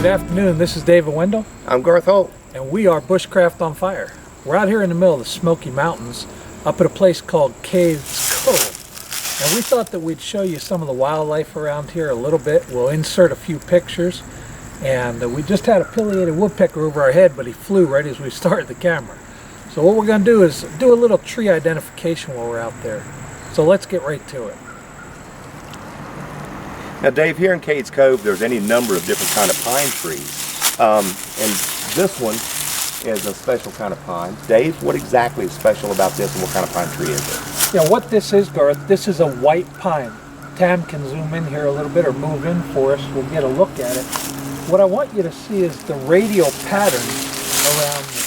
Good afternoon, this is David Wendell. I'm Garth Holt. And we are Bushcraft on Fire. We're out here in the middle of the Smoky Mountains, up at a place called Cade's Cove. And we thought that we'd show you some of the wildlife around here a little bit. We'll insert a few pictures. And we just had a pileated woodpecker over our head, but he flew right as we started the camera. So what we're going to do is do a little tree identification while we're out there. So let's get right to it. Now, Dave, here in Cade's Cove, there's any number of different kind of pine trees. And this one is a special kind of pine. Dave, what exactly is special about this and what kind of pine tree is it? Yeah, what this is, Garth, this is a white pine. Tam can zoom in here a little bit or move in for us. We'll get a look at it. What I want you to see is the radial pattern around the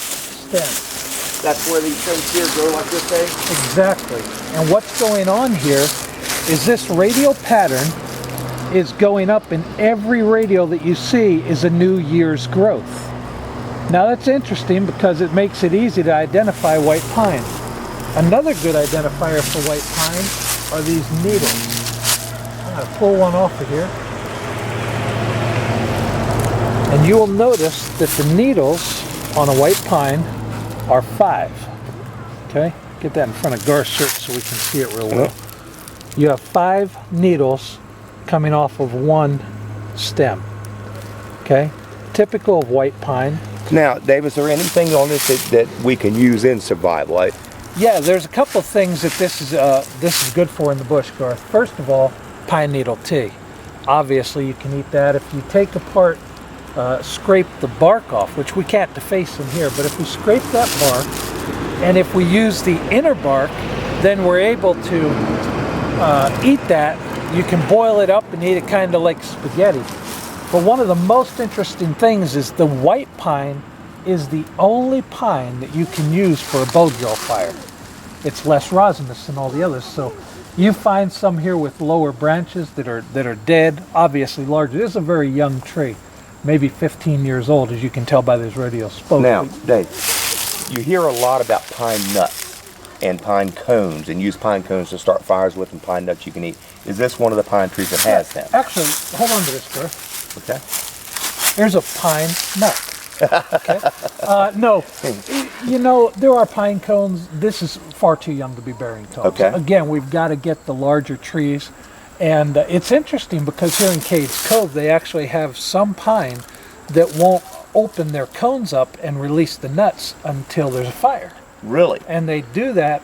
stem. That's where these things here grow like this, Dave? Exactly. And what's going on here is this radial pattern is going up, and every radial that you see is a new year's growth. Now that's interesting because it makes it easy to identify white pine. Another good identifier for white pine are these needles. I'm going to pull one off of here. And you will notice that the needles on a white pine are 5. Okay? Get that in front of Garth's shirt so we can see it real well. You have 5 needles coming off of one stem. Okay? Typical of white pine. Now, Dave, is there anything on this that we can use in survival? Yeah, there's a couple of things that this is good for in the bush, Garth. First of all, pine needle tea. Obviously, you can eat that. If you take apart, scrape the bark off, which we can't deface in here, but if we scrape that bark, and if we use the inner bark, then we're able to eat that. You can boil it up and eat it kind of like spaghetti. But one of the most interesting things is the white pine is the only pine that you can use for a bow drill fire. It's less resinous than all the others. So you find some here with lower branches that are dead, obviously larger. This is a very young tree, maybe 15 years old, as you can tell by this radial spoke. Now, Dave, you hear a lot about pine nuts and pine cones, and use pine cones to start fires with, and pine nuts you can eat. Is this one of the pine trees that has them? Actually, hold on to this, Garth. Okay. Here's a pine nut. Okay. No, you know, there are pine cones. This is far too young to be bearing tall. Okay. So again, we've got to get the larger trees. And it's interesting because here in Cade's Cove, they actually have some pine that won't open their cones up and release the nuts until there's a fire. Really? And they do that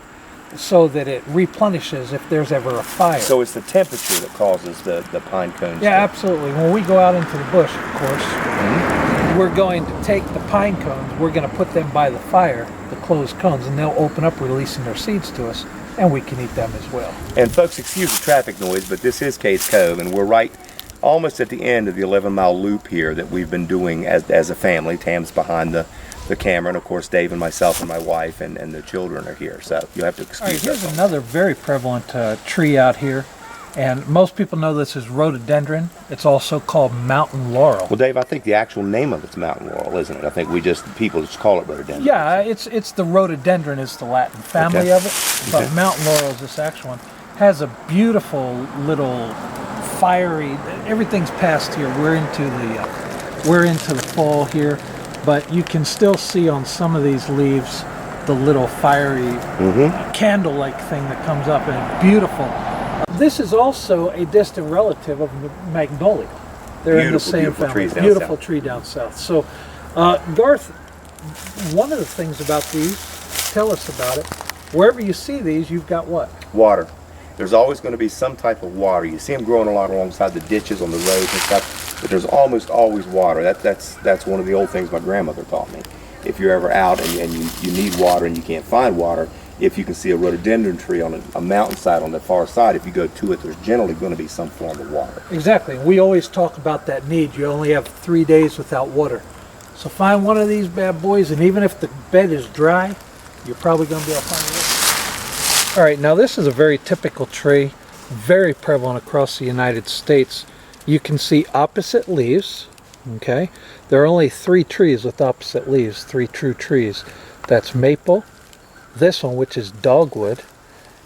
so that it replenishes if there's ever a fire. So it's the temperature that causes the pine cones? Yeah, absolutely. When we go out into the bush, of course, we're going to take the pine cones, we're going to put them by the fire, the closed cones, and they'll open up, releasing their seeds to us, and we can eat them as well. And folks, excuse the traffic noise, but this is Cade's Cove, and we're right almost at the end of the 11-mile loop here that we've been doing as a family. Tam's behind the camera, and of course Dave and myself and my wife and the children are here, so you'll have to excuse us. Here's another very prevalent tree out here, and most people know this is rhododendron. It's also called mountain laurel. Well, Dave, I think the actual name of it's mountain laurel, isn't it? I think people just call it rhododendron. Yeah, it's the rhododendron is the Latin family of it, but mountain laurel is this actual one. Has a beautiful little fiery, everything's past here. We're into the fall here. But you can still see on some of these leaves the little fiery candle-like thing that comes up, and it's beautiful. This is also a distant relative of the magnolia. They're in the same family. Beautiful tree down south. So, Garth, one of the things about these, tell us about it. Wherever you see these, you've got what? Water. There's always going to be some type of water. You see them growing a lot alongside the ditches on the roads and stuff, but there's almost always water. That's one of the old things my grandmother taught me. If you're ever out and you need water and you can't find water, if you can see a rhododendron tree on a mountainside on the far side, if you go to it, there's generally going to be some form of water. Exactly. We always talk about that need. You only have 3 days without water. So find one of these bad boys, and even if the bed is dry, you're probably going to be able to find water. All right, now this is a very typical tree, very prevalent across the United States. You can see opposite leaves, okay? There are only 3 trees with opposite leaves, 3 true trees. That's maple, this one, which is dogwood,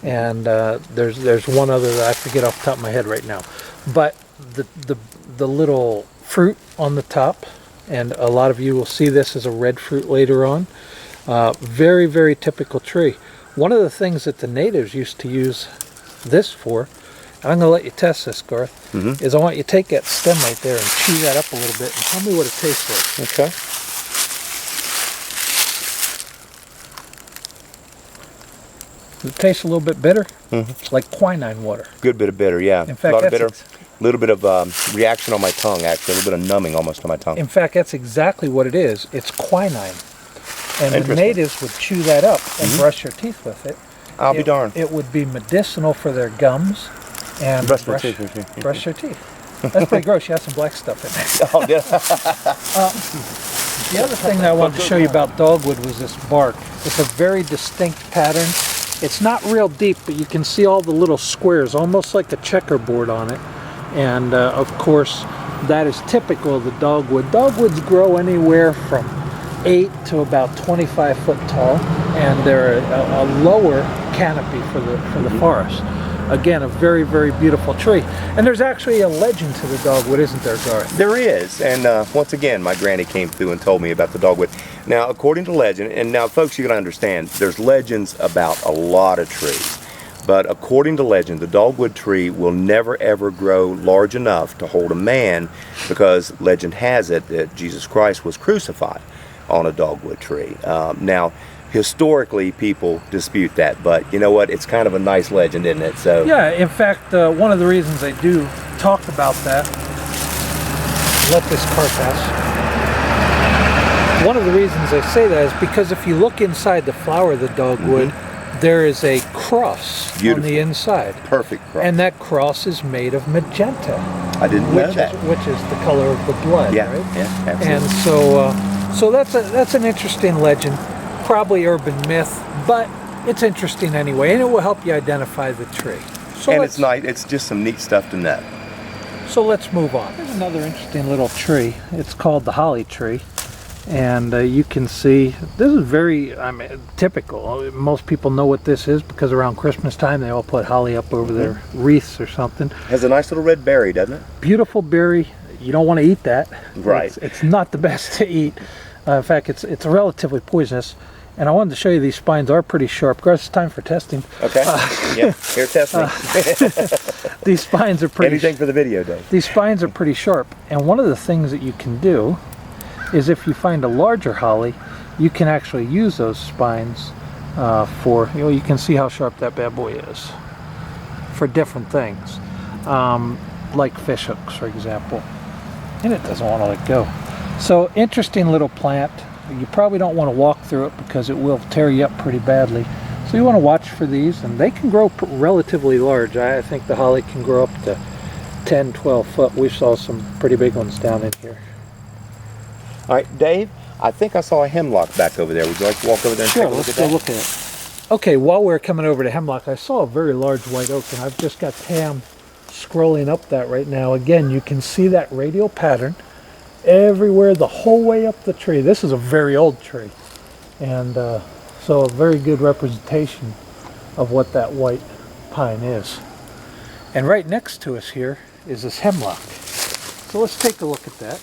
and there's one other that I forget off the top of my head right now. But the little fruit on the top, and a lot of you will see this as a red fruit later on. Very, very typical tree. One of the things that the natives used to use this for, and I'm going to let you test this, Garth, is I want you to take that stem right there and chew that up a little bit and tell me what it tastes like. Okay. It tastes a little bit bitter. It's like quinine water. Good bit of bitter, yeah. In fact, a lot of bitter. A little bit of reaction on my tongue, actually. A little bit of numbing almost on my tongue. In fact, that's exactly what it is. It's quinine. And the natives would chew that up and brush their teeth with it. I'll be darned. It would be medicinal for their gums and brush their teeth. That's pretty gross. You have some black stuff in there. Oh, yeah. The other thing that I wanted to show you about dogwood was this bark. It's a very distinct pattern. It's not real deep, but you can see all the little squares, almost like a checkerboard on it. And of course, that is typical of the dogwood. Dogwoods grow anywhere from 8 to about 25 foot tall, and they're a lower canopy for the forest. Again, a very, very beautiful tree. And there's actually a legend to the dogwood, isn't there, Garth? There is, and once again, my granny came through and told me about the dogwood. Now, according to legend, and now folks, you gotta understand, there's legends about a lot of trees. But according to legend, the dogwood tree will never ever grow large enough to hold a man, because legend has it that Jesus Christ was crucified on a dogwood tree. Now, historically, people dispute that, but you know what? It's kind of a nice legend, isn't it? So yeah, in fact, one of the reasons they do talk about that, let this car pass. One of the reasons they say that is because if you look inside the flower of the dogwood, there is a cross on the inside. Perfect cross. And that cross is made of magenta. I didn't know that. Which is the color of the blood, yeah, right? Yeah, absolutely. And so that's an interesting legend, probably urban myth, but it's interesting anyway, and it will help you identify the tree. So and it's nice. It's just some neat stuff to know. So let's move on. There's another interesting little tree. It's called the holly tree. And you can see, this is very typical. Most people know what this is because around Christmas time they all put holly up over their wreaths or something. Has a nice little red berry, doesn't it? Beautiful berry. You don't want to eat that. Right. It's not the best to eat. In fact, it's relatively poisonous. And I wanted to show you these spines are pretty sharp. Garth, it's time for testing. Okay. Yeah. Here, test me. These spines are pretty. Anything for the video, Dave. These spines are pretty sharp. And one of the things that you can do is if you find a larger holly, you can actually use those spines for, you can see how sharp that bad boy is, for different things, like fish hooks, for example. And it doesn't want to let go. So interesting little plant. You probably don't want to walk through it because it will tear you up pretty badly. So you want to watch for these, and they can grow relatively large. I think the holly can grow up to 10, 12 foot. We saw some pretty big ones down in here. All right, Dave, I think I saw a hemlock back over there. Would you like to walk over there and take a look at that? Sure, let's go look at it. Okay, while we're coming over to hemlock, I saw a very large white oak, and I've just got Tam scrolling up that right now. Again, you can see that radial pattern everywhere, the whole way up the tree. This is a very old tree, and so a very good representation of what that white pine is. And right next to us here is this hemlock. So let's take a look at that.